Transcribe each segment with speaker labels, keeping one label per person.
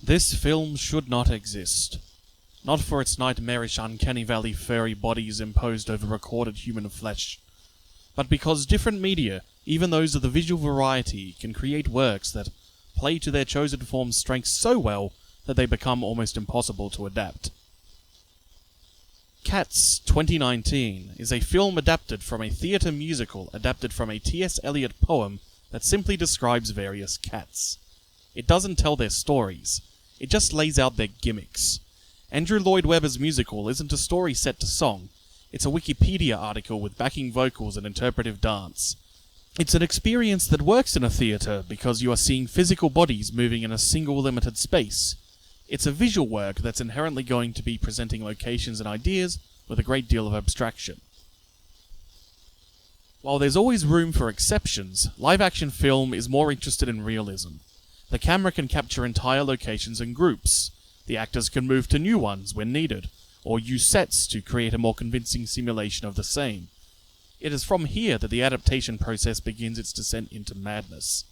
Speaker 1: This film should not exist. Not for its nightmarish uncanny valley furry bodies imposed over recorded human flesh, but because different media, even those of the visual variety, can create works that play to their chosen form's strengths so well that they become almost impossible to adapt. Cats 2019 is a film adapted from a theatre musical adapted from a T.S. Eliot poem that simply describes various cats. It doesn't tell their stories, it just lays out their gimmicks. Andrew Lloyd Webber's musical isn't a story set to song, it's a Wikipedia article with backing vocals and interpretive dance. It's an experience that works in a theatre because you are seeing physical bodies moving in a single limited space. It's a visual work that's inherently going to be presenting locations and ideas with a great deal of abstraction. While there's always room for exceptions, live-action film is more interested in realism. The camera can capture entire locations and groups. The actors can move to new ones when needed, or use sets to create a more convincing simulation of the same. It is from here that the adaptation process begins its descent into madness.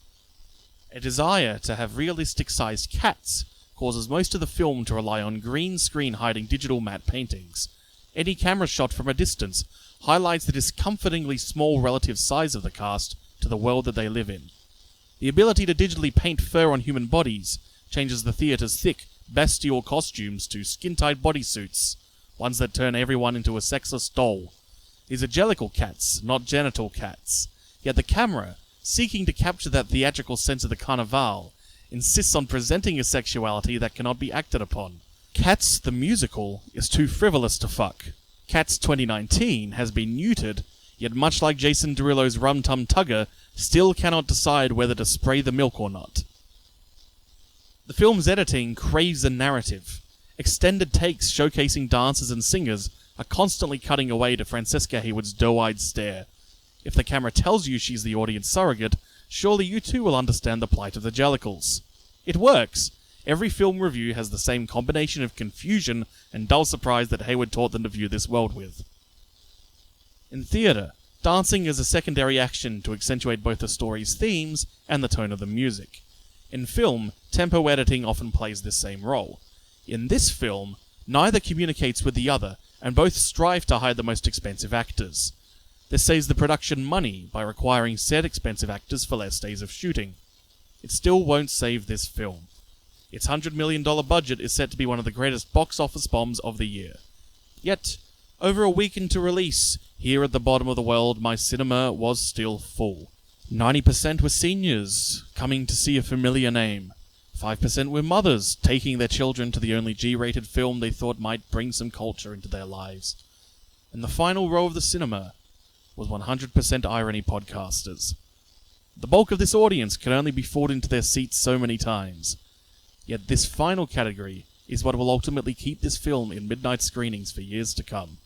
Speaker 1: A desire to have realistic-sized cats causes most of the film to rely on green screen hiding digital matte paintings. Any camera shot from a distance highlights the discomfortingly small relative size of the cast to the world that they live in. The ability to digitally paint fur on human bodies changes the theatre's thick, bestial costumes to skin-tight bodysuits, ones that turn everyone into a sexless doll. These are jellicle cats, not genital cats. Yet the camera, seeking to capture that theatrical sense of the carnival, insists on presenting a sexuality that cannot be acted upon. Cats the musical is too frivolous to fuck. Cats 2019 has been neutered, yet much like Jason Derulo's Rum Tum Tugger, still cannot decide whether to spray the milk or not. The film's editing craves a narrative. Extended takes showcasing dancers and singers are constantly cutting away to Francesca Hayward's doe-eyed stare. If the camera tells you she's the audience surrogate, surely you too will understand the plight of the jellicles. It works. Every film review has the same combination of confusion and dull surprise that Hayward taught them to view this world with. In theatre, dancing is a secondary action to accentuate both the story's themes and the tone of the music. In film, tempo editing often plays this same role. In this film, neither communicates with the other, and both strive to hide the most expensive actors. This saves the production money by requiring said expensive actors for less days of shooting. It still won't save this film. Its $100 million budget is set to be one of the greatest box office bombs of the year. Yet, over a week into release, here at the bottom of the world, my cinema was still full. 90% were seniors, coming to see a familiar name. 5% were mothers, taking their children to the only G-rated film they thought might bring some culture into their lives. And the final row of the cinema was 100% irony podcasters. The bulk of this audience can only be fooled into their seats so many times. Yet this final category is what will ultimately keep this film in midnight screenings for years to come.